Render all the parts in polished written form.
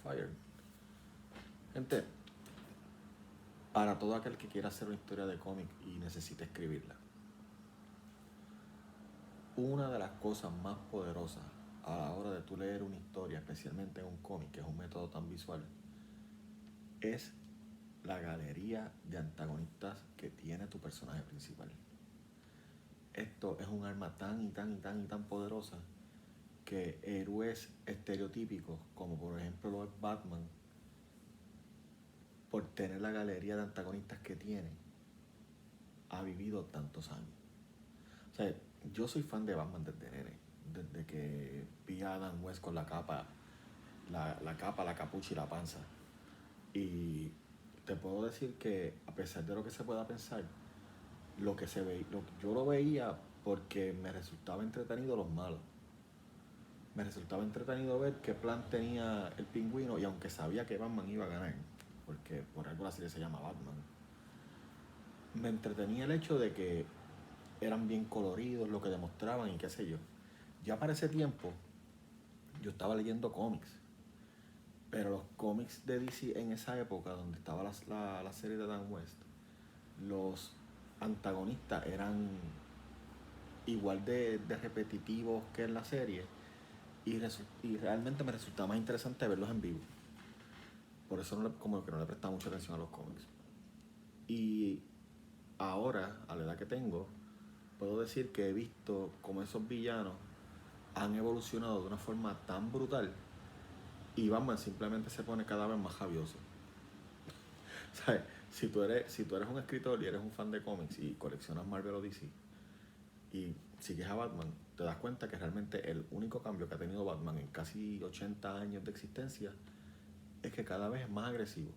Fire. Gente, para todo aquel que quiera hacer una historia de cómic y necesite escribirla, una de las cosas más poderosas a la hora de tú leer una historia, especialmente en un cómic, que es un método tan visual, es la galería de antagonistas que tiene tu personaje principal. Esto es un arma tan poderosa que héroes estereotípicos, como por ejemplo lo es Batman, por tener la galería de antagonistas que tiene, ha vivido tantos años. O sea, yo soy fan de Batman desde nene, desde que vi a Adam West con la capa, la capucha y la panza. Y te puedo decir que, a pesar de lo que se pueda pensar, lo que se ve, yo lo veía porque me resultaba entretenido los malos. Me resultaba entretenido ver qué plan tenía el pingüino, y aunque sabía que Batman iba a ganar, porque por algo la serie se llama Batman, me entretenía el hecho de que eran bien coloridos lo que demostraban y qué sé yo. Ya para ese tiempo yo estaba leyendo cómics, pero los cómics de DC en esa época, donde estaba la serie de Dan West, los antagonistas eran igual de repetitivos que en la serie, y realmente me resultaba más interesante verlos en vivo. Por eso como que no le prestaba mucha atención a los cómics. Y ahora, a la edad que tengo, puedo decir que he visto cómo esos villanos han evolucionado de una forma tan brutal, y Batman simplemente se pone cada vez más rabioso. ¿Sabes? Si tú eres un escritor y eres un fan de cómics y coleccionas Marvel o DC y sigues a Batman, te das cuenta que realmente el único cambio que ha tenido Batman en casi 80 años de existencia es que cada vez es más agresivo.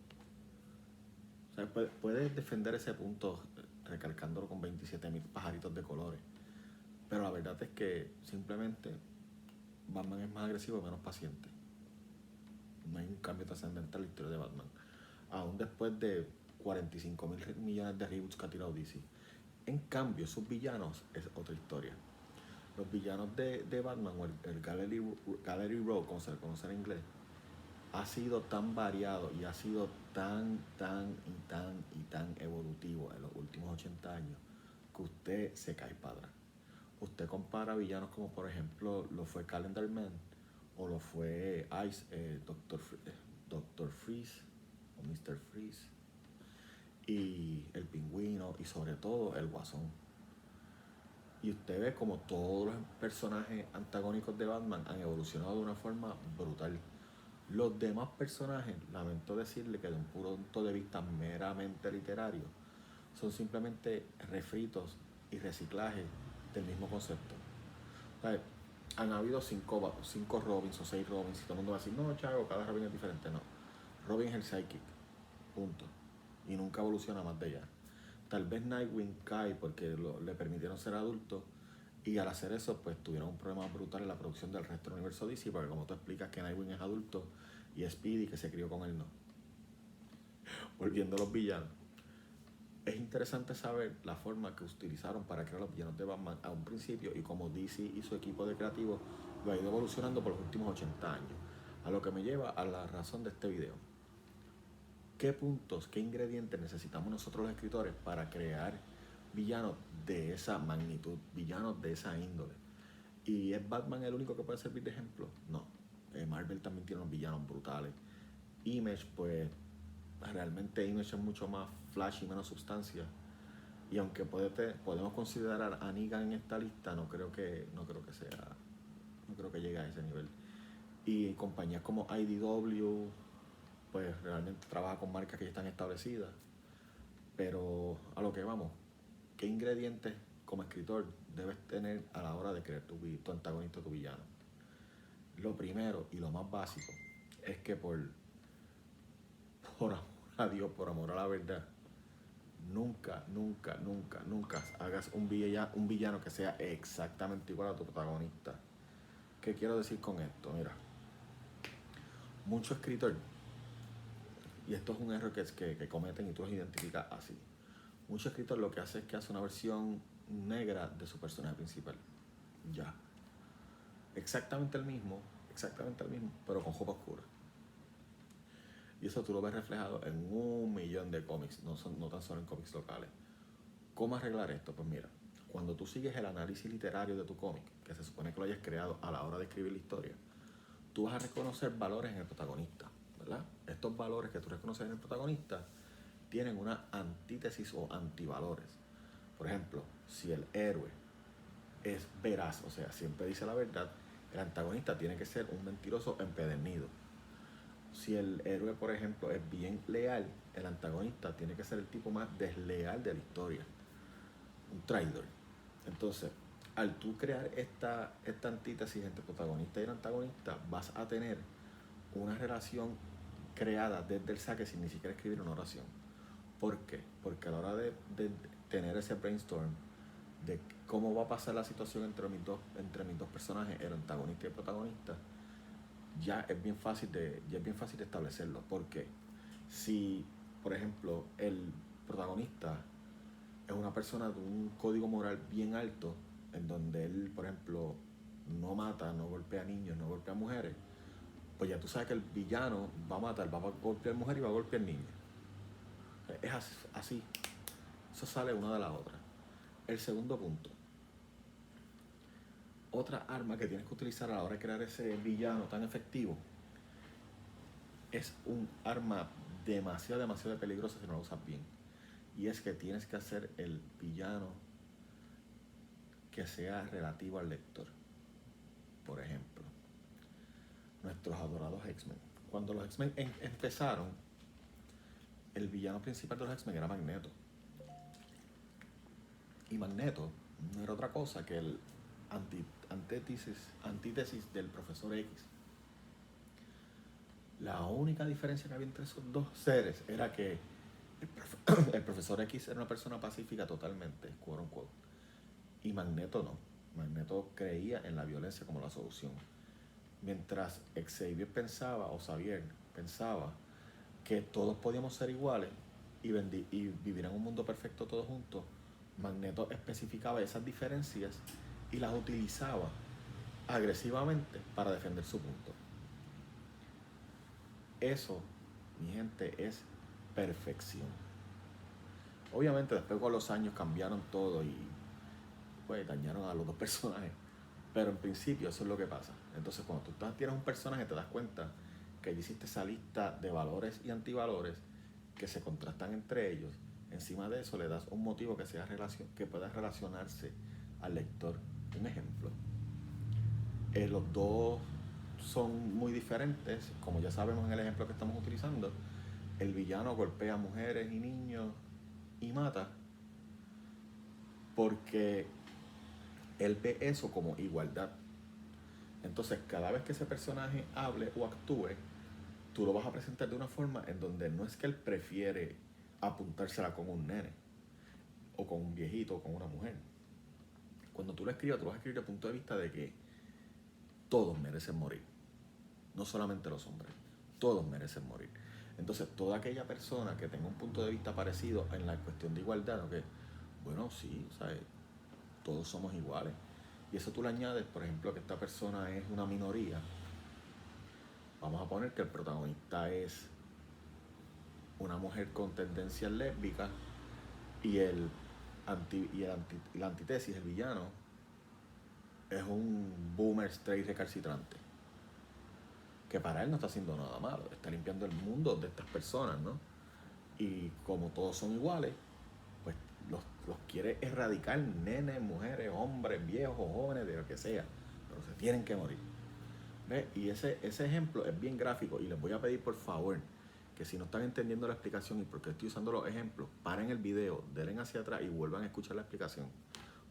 O sea, puedes defender ese punto recalcándolo con 27.000 pajaritos de colores, pero la verdad es que simplemente Batman es más agresivo y menos paciente. No hay un cambio trascendental en la historia de Batman, aún después de 45.000 millones de reboots que ha tirado DC. En cambio, sus villanos es otra historia. Los villanos de Batman, o el Gallery Row, como se le conoce en inglés, ha sido tan variado y ha sido tan evolutivo en los últimos 80 años que usted se cae para atrás. Usted compara villanos como, por ejemplo, lo fue Calendar Man, o lo fue Doctor Freeze o Mr. Freeze, y el pingüino, y sobre todo el guasón. Y usted ve como todos los personajes antagónicos de Batman han evolucionado de una forma brutal. Los demás personajes, lamento decirle que de un punto de vista meramente literario, son simplemente refritos y reciclajes del mismo concepto. O sea, han habido cinco Robins o 6 Robins, y todo el mundo va a decir, no, Chago, cada Robin es diferente. No, Robin es el sidekick, punto. Y nunca evoluciona más de allá. Tal vez Nightwing cae porque le permitieron ser adulto, y al hacer eso pues tuvieron un problema brutal en la producción del resto del universo DC, porque como tú explicas que Nightwing es adulto y Speedy, que se crió con él, no. Volviendo a los villanos, es interesante saber la forma que utilizaron para crear los villanos de Batman a un principio, y cómo DC y su equipo de creativos lo ha ido evolucionando por los últimos 80 años. A lo que me lleva a la razón de este video. ¿Qué puntos, qué ingredientes necesitamos nosotros los escritores para crear villanos de esa magnitud, villanos de esa índole? ¿Y es Batman el único que puede servir de ejemplo? No. Marvel también tiene unos villanos brutales. Image, pues realmente Image es mucho más flash y menos sustancia. Y aunque podemos considerar a Negan en esta lista, no creo que llegue a ese nivel. Y compañías como IDW, pues realmente trabaja con marcas que ya están establecidas. Pero a lo que vamos, ¿qué ingredientes como escritor debes tener a la hora de crear tu antagonista, tu villano? Lo primero y lo más básico es que por amor a Dios, por amor a la verdad, nunca hagas un villano que sea exactamente igual a tu protagonista. ¿Qué quiero decir con esto? Mira, mucho escritor, y esto es un error que cometen y tú los identificas así, mucho escritor lo que hace es que hace una versión negra de su personaje principal. Ya. Exactamente el mismo, pero con ropa oscura. Y eso tú lo ves reflejado en 1 millón de cómics, no tan solo en cómics locales. ¿Cómo arreglar esto? Pues mira, cuando tú sigues el análisis literario de tu cómic, que se supone que lo hayas creado a la hora de escribir la historia, tú vas a reconocer valores en el protagonista, ¿verdad? Estos valores que tú reconoces en el protagonista tienen una antítesis o antivalores. Por ejemplo, si el héroe es veraz, o sea, siempre dice la verdad, el antagonista tiene que ser un mentiroso empedernido. Si el héroe, por ejemplo, es bien leal, el antagonista tiene que ser el tipo más desleal de la historia, un traidor. Entonces, al tú crear esta antítesis entre el protagonista y el antagonista, vas a tener una relación creada desde el saque sin ni siquiera escribir una oración. ¿Por qué? Porque a la hora de tener ese brainstorm de cómo va a pasar la situación entre mis dos personajes, el antagonista y el protagonista, ya es bien fácil de establecerlo. Porque si, por ejemplo, el protagonista es una persona de un código moral bien alto, en donde él, por ejemplo, no mata, no golpea a niños, no golpea a mujeres, pues ya tú sabes que el villano va a matar, va a golpear mujeres y va a golpear niños. Es así. Eso sale una de la otra. El segundo punto. Otra arma que tienes que utilizar a la hora de crear ese villano tan efectivo es un arma demasiado peligrosa si no lo usas bien. Y es que tienes que hacer el villano que sea relativo al lector. Por ejemplo, nuestros adorados X-Men. Cuando los X-Men empezaron, el villano principal de los X-Men era Magneto. Y Magneto no era otra cosa que el antítesis del Profesor X. La única diferencia que había entre esos dos seres era que el Profesor X era una persona pacífica totalmente, quote unquote, y Magneto no. Magneto creía en la violencia como la solución. Mientras Xavier pensaba, o Xavier pensaba, que todos podíamos ser iguales y vivir en un mundo perfecto todos juntos, Magneto especificaba esas diferencias y las utilizaba agresivamente para defender su punto. Eso, mi gente, es perfección. Obviamente después con los años cambiaron todo y pues dañaron a los dos personajes, pero en principio eso es lo que pasa. Entonces cuando tú tienes un personaje te das cuenta que ya hiciste esa lista de valores y antivalores que se contrastan entre ellos. Encima de eso le das un motivo que pueda relacionarse al lector. Un ejemplo, los dos son muy diferentes, como ya sabemos en el ejemplo que estamos utilizando. El villano golpea a mujeres y niños y mata porque él ve eso como igualdad. Entonces cada vez que ese personaje hable o actúe, tú lo vas a presentar de una forma en donde no es que él prefiere apuntársela con un nene o con un viejito o con una mujer. Cuando tú lo escribas, tú vas a escribir desde el punto de vista de que todos merecen morir, no solamente los hombres, todos merecen morir. Entonces toda aquella persona que tenga un punto de vista parecido en la cuestión de igualdad, ¿no? Que bueno, sí, ¿sabes? Todos somos iguales. Y eso tú le añades, por ejemplo, que esta persona es una minoría. Vamos a poner que el protagonista es una mujer con tendencias lésbicas y la antítesis, el villano, es un boomer straight recalcitrante. Que para él no está haciendo nada malo, está limpiando el mundo de estas personas, ¿no? Y como todos son iguales, pues los quiere erradicar, nenes, mujeres, hombres, viejos, jóvenes, de lo que sea, pero se tienen que morir. ¿Ves? Y ese ejemplo es bien gráfico y les voy a pedir por favor que si no están entendiendo la explicación y porque estoy usando los ejemplos, paren el video, denle hacia atrás y vuelvan a escuchar la explicación,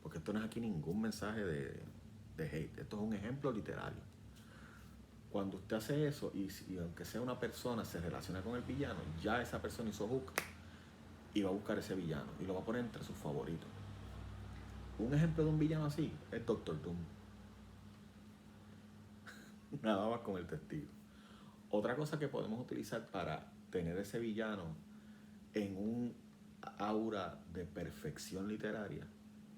porque esto no es aquí ningún mensaje de hate, esto es un ejemplo literario. Cuando usted hace eso y aunque sea una persona se relaciona con el villano, ya esa persona hizo hook y va a buscar ese villano y lo va a poner entre sus favoritos. Un ejemplo de un villano así es Doctor Doom. Nada más con el testigo. Otra cosa que podemos utilizar para tener ese villano en un aura de perfección literaria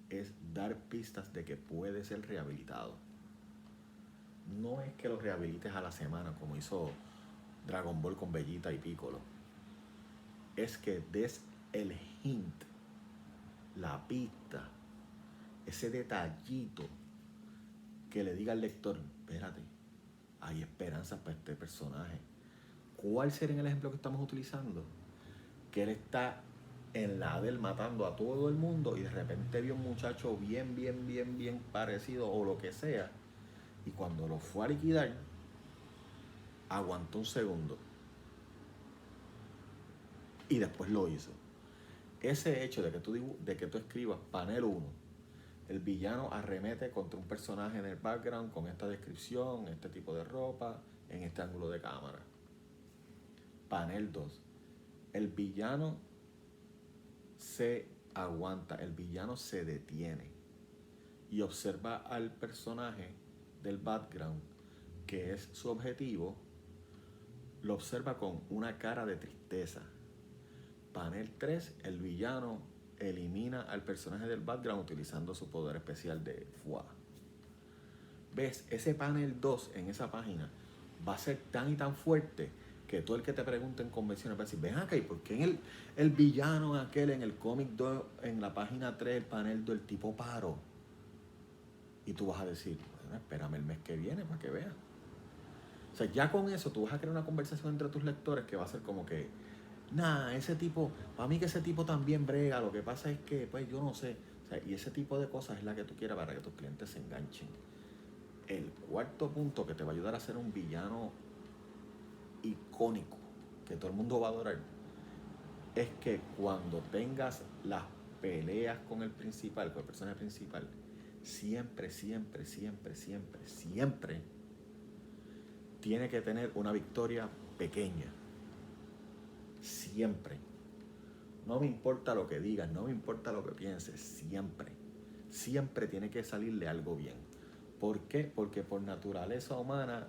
es dar pistas de que puede ser rehabilitado. No es que lo rehabilites a la semana como hizo Dragon Ball con Vegeta y Piccolo, es que des el hint, la pista, ese detallito que le diga al lector, espérate, hay esperanzas para este personaje. ¿Cuál sería el ejemplo que estamos utilizando? Que él está en la del matando a todo el mundo y de repente vio un muchacho bien parecido o lo que sea, y cuando lo fue a liquidar, aguantó un segundo y después lo hizo. Ese hecho de que tú escribas panel 1, el villano arremete contra un personaje en el background con esta descripción, este tipo de ropa, en este ángulo de cámara. Panel 2, el villano se aguanta, el villano se detiene y observa al personaje del background, que es su objetivo, lo observa con una cara de tristeza. Panel 3, el villano elimina al personaje del background utilizando su poder especial de Fua. ¿Ves? Ese panel 2 en esa página va a ser tan y tan fuerte que todo el que te pregunte en convenciones va a decir, ven acá, ¿y por qué el villano aquel en el cómic 2, en la página 3, el panel 2, el tipo paró? Y tú vas a decir, bueno, espérame el mes que viene para que veas. O sea, ya con eso tú vas a crear una conversación entre tus lectores que va a ser como que, nah, ese tipo, para mí que ese tipo también brega, lo que pasa es que, pues yo no sé. O sea, y ese tipo de cosas es la que tú quieras para que tus clientes se enganchen. El cuarto punto que te va a ayudar a ser un villano icónico, que todo el mundo va a adorar, es que cuando tengas las peleas con el principal, con el personaje principal, siempre tiene que tener una victoria pequeña. Siempre. No me importa lo que digas, no me importa lo que pienses, siempre tiene que salirle algo bien. ¿Por qué? Porque por naturaleza humana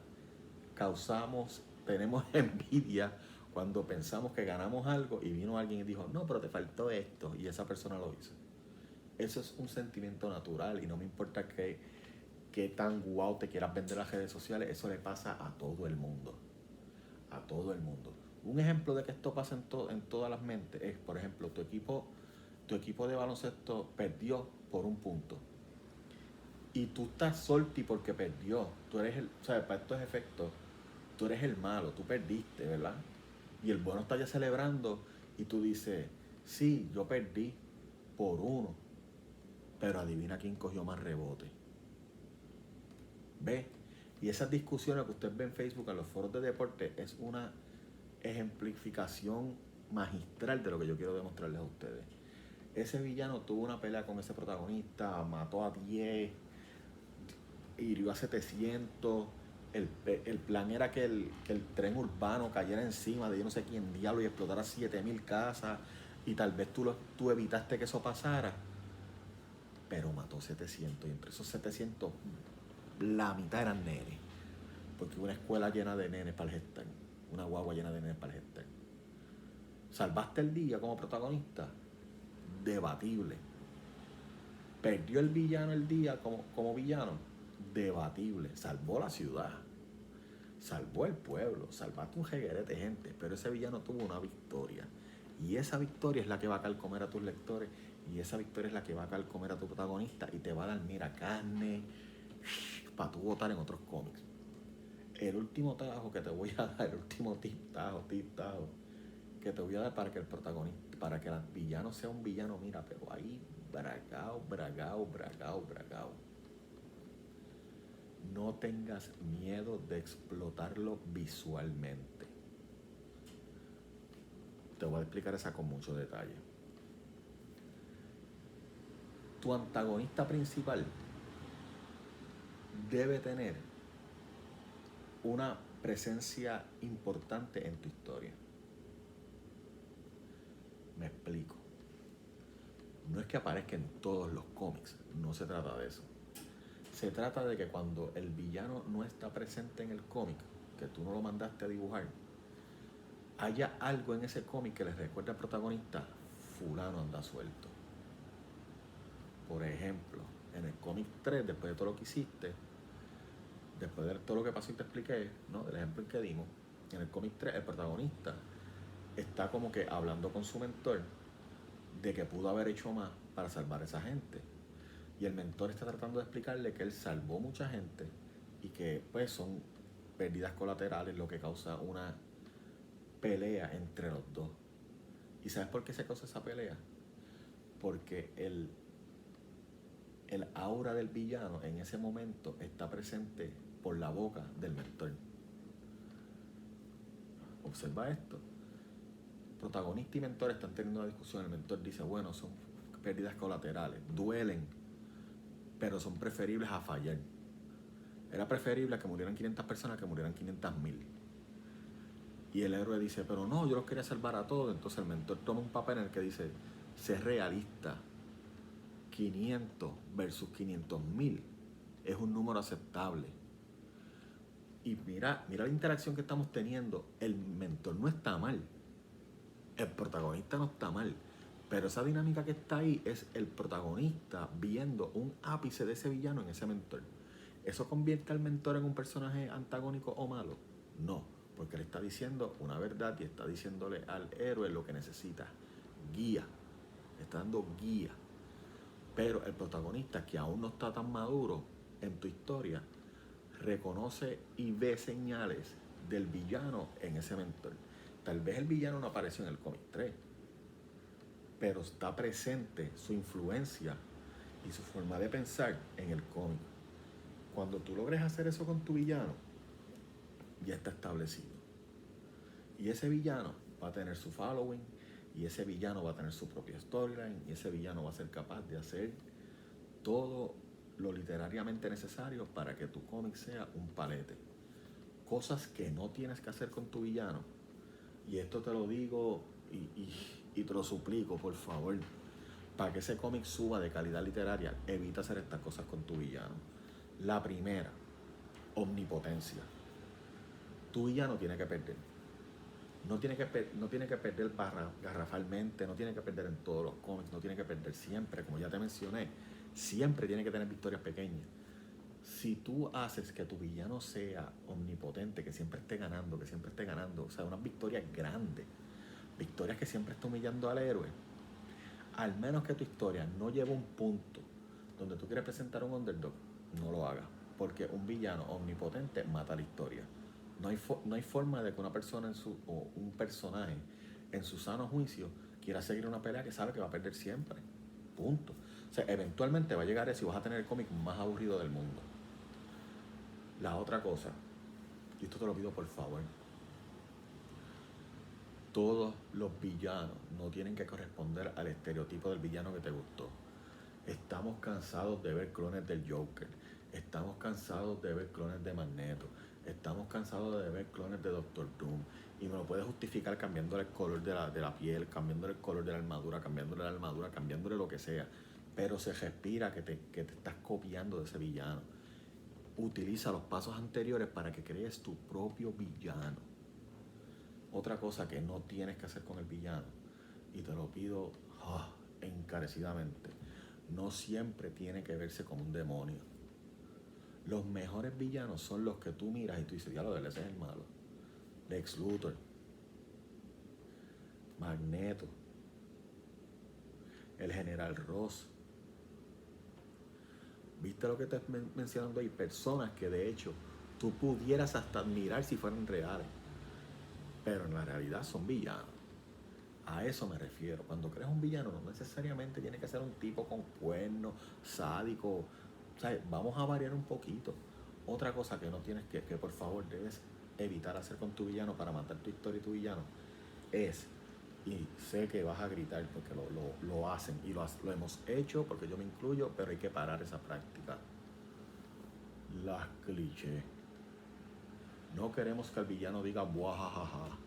tenemos envidia cuando pensamos que ganamos algo y vino alguien y dijo, no, pero te faltó esto, y esa persona lo hizo. Eso es un sentimiento natural y no me importa qué tan guau te quieras vender las redes sociales, eso le pasa a todo el mundo. A todo el mundo. Un ejemplo de que esto pasa en todas las mentes es, por ejemplo, tu equipo de baloncesto perdió por un punto y tú estás salty porque perdió. Tú eres o sea, para estos efectos, tú eres el malo, tú perdiste, ¿verdad? Y el bueno está ya celebrando y tú dices, sí, yo perdí por 1, pero adivina quién cogió más rebote. ¿Ves? Y esas discusiones que usted ve en Facebook, en los foros de deporte, es una ejemplificación magistral de lo que yo quiero demostrarles a ustedes. Ese villano tuvo una pelea con ese protagonista, mató a 10, hirió a 700. El plan era que el tren urbano cayera encima de yo no sé quién diablo y explotara 7000 casas, y tal vez tú evitaste que eso pasara, pero mató 700, y entre esos 700 la mitad eran nenes, porque una escuela llena de nenes para el gestar, una guagua llena de nenes para el gestar. ¿Salvaste el día como protagonista? Debatible. ¿Perdió el villano el día como villano? Debatible. Salvó la ciudad, salvó el pueblo, salvaste un jeguerete de gente, pero ese villano tuvo una victoria. Y esa victoria es la que va a calcomer a tus lectores, y esa victoria es la que va a calcomer a tu protagonista y te va a dar, mira, carne para tú votar en otros cómics. El último tajo que te voy a dar, el último tip tajo, que te voy a dar para que el protagonista, para que el villano sea un villano, mira, pero ahí bragao. No tengas miedo de explotarlo visualmente. Te voy a explicar esa con mucho detalle. Tu antagonista principal debe tener una presencia importante en tu historia. Me explico. No es que aparezca en todos los cómics, no se trata de eso. Se trata de que cuando el villano no está presente en el cómic, que tú no lo mandaste a dibujar, haya algo en ese cómic que les recuerde al protagonista, fulano anda suelto. Por ejemplo, en el cómic 3, después de todo lo que hiciste, después de todo lo que pasó y te expliqué, ¿no? Del ejemplo que dimos, En el cómic 3, el protagonista está como que hablando con su mentor de que pudo haber hecho más para salvar a esa gente. Y el mentor está tratando de explicarle que él salvó mucha gente y que pues son pérdidas colaterales lo que causa una pelea entre los dos. ¿Y sabes por qué se causa esa pelea? Porque el aura del villano en ese momento está presente por la boca del mentor. Observa esto. Protagonista y mentor están teniendo una discusión. El mentor dice, bueno, son pérdidas colaterales, duelen, pero son preferibles a fallar. Era preferible que murieran 500 personas que murieran 500.000. Y el héroe dice, pero no, yo los quería salvar a todos. Entonces el mentor toma un papel en el que dice, ser realista, 500 versus 500.000 es un número aceptable. Y mira la interacción que estamos teniendo. El mentor no está mal, el protagonista no está mal, pero esa dinámica que está ahí es el protagonista viendo un ápice de ese villano en ese mentor. ¿Eso convierte al mentor en un personaje antagónico o malo? No, porque le está diciendo una verdad y está diciéndole al héroe lo que necesita. Guía, le está dando guía. Pero el protagonista, que aún no está tan maduro en tu historia, reconoce y ve señales del villano en ese mentor. Tal vez el villano no apareció en el cómic 3, pero está presente su influencia y su forma de pensar en el cómic. Cuando tú logres hacer eso con tu villano, ya está establecido. Y ese villano va a tener su following, y ese villano va a tener su propia storyline, y ese villano va a ser capaz de hacer todo lo literariamente necesario para que tu cómic sea un palete. Cosas que no tienes que hacer con tu villano. Y esto te lo digo y te lo suplico, por favor. Para que ese cómic suba de calidad literaria, evita hacer estas cosas con tu villano. La primera, omnipotencia. Tu villano tiene que perder. No tiene que perder garrafalmente, no tiene que perder en todos los cómics, no tiene que perder siempre, como ya te mencioné. Siempre tiene que tener victorias pequeñas. Si tú haces que tu villano sea omnipotente, que siempre esté ganando, o sea, unas victorias grandes, victorias que siempre esté humillando al héroe, al menos que tu historia no lleve un punto donde tú quieres presentar un underdog, no lo hagas, porque un villano omnipotente mata la historia. No hay forma de que una persona o un personaje en su sano juicio quiera seguir una pelea que sabe que va a perder siempre. Punto. O sea, eventualmente va a llegar eso y vas a tener el cómic más aburrido del mundo. La otra cosa, y esto te lo pido por favor, todos los villanos no tienen que corresponder al estereotipo del villano que te gustó. Estamos cansados de ver clones del Joker, estamos cansados de ver clones de Magneto, estamos cansados de ver clones de Doctor Doom, y me lo puedes justificar cambiándole el color de la piel, cambiándole el color de la armadura, cambiándole lo que sea, pero se respira que te estás copiando de ese villano. Utiliza los pasos anteriores para que crees tu propio villano. Otra cosa que no tienes que hacer con el villano, y te lo pido encarecidamente, no siempre tiene que verse como un demonio. Los mejores villanos son los que tú miras y tú dices, diablo, ese es el malo. Lex Luthor, Magneto, el General Ross. ¿Viste lo que te estoy mencionando ahí? Personas que de hecho tú pudieras hasta admirar si fueran reales, pero en la realidad son villanos. A eso me refiero. Cuando creas un villano no necesariamente tiene que ser un tipo con cuernos, sádico. O sea, vamos a variar un poquito. Otra cosa que no tienes que por favor debes evitar hacer con tu villano para matar tu historia y tu villano es, y sé que vas a gritar porque lo hacen y lo hemos hecho porque yo me incluyo, pero hay que parar esa práctica. Las clichés. No queremos que el villano diga buajajaja.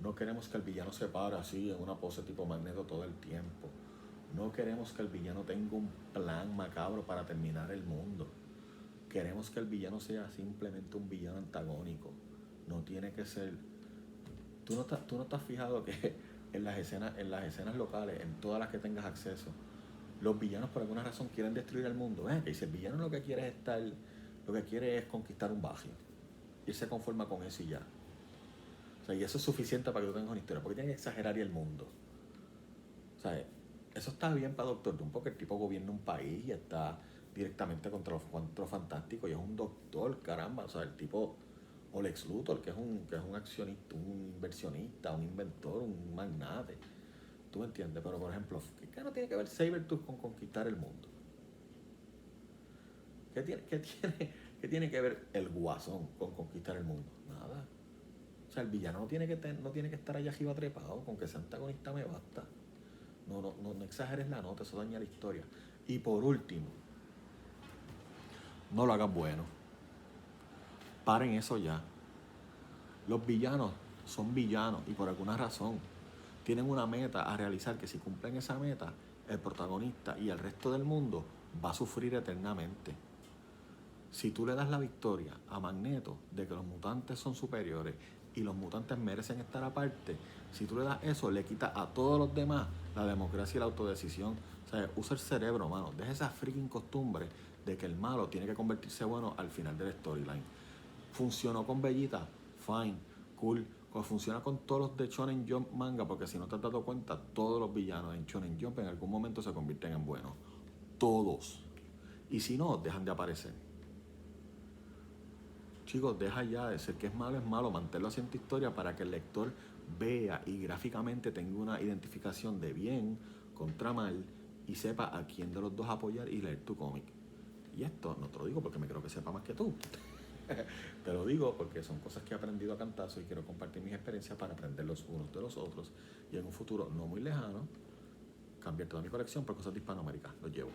No queremos que el villano se pare así en una pose tipo Magneto todo el tiempo. No queremos que el villano tenga un plan macabro para terminar el mundo. Queremos que el villano sea simplemente un villano antagónico. No tiene que ser... Tú no estás fijado que en las escenas locales, en todas las que tengas acceso, los villanos por alguna razón quieren destruir el mundo. Que si el villano lo que quiere es conquistar un barrio. Y se conforma con eso y ya. sea, y eso es suficiente para que tú tengas una historia. Porque tienes que exagerar y el mundo. O sea, eso está bien para Doctor Doom porque el tipo gobierna un país y está directamente contra los Cuatro Fantásticos y es un doctor, caramba. O sea, el tipo, o Lex Luthor, que es un accionista, un inversionista, un inventor, un magnate. ¿Tú me entiendes? Pero, por ejemplo, ¿qué no tiene que ver Sabretooth con conquistar el mundo? ¿Qué tiene que ver el Guasón con conquistar el mundo? Nada. O sea, el villano no tiene que estar allá arriba trepado, con que sea antagonista me basta. No exageres la nota, eso daña la historia. Y por último, no lo hagas bueno. Paren eso ya. Los villanos son villanos y por alguna razón tienen una meta a realizar que si cumplen esa meta, el protagonista y el resto del mundo va a sufrir eternamente. Si tú le das la victoria a Magneto de que los mutantes son superiores y los mutantes merecen estar aparte, si tú le das eso, le quitas a todos los demás la democracia y la autodecisión. O sea, usa el cerebro, mano. Deja esa freaking costumbre de que el malo tiene que convertirse bueno al final del storyline. Funcionó con Bellita, fine, cool. Funciona con todos los de Shonen Jump manga, porque si no te has dado cuenta, todos los villanos en Shonen Jump en algún momento se convierten en buenos. Todos. Y si no, dejan de aparecer. Chicos, deja ya de ser que es malo, manténlo así en tu historia para que el lector vea y gráficamente tenga una identificación de bien contra mal y sepa a quién de los dos apoyar y leer tu cómic. Y esto no te lo digo porque me creo que sepa más que tú. Te lo digo porque son cosas que he aprendido a cantazo y quiero compartir mis experiencias para aprender los unos de los otros y en un futuro no muy lejano cambiar toda mi colección por cosas de Hispanoamérica. Los llevo.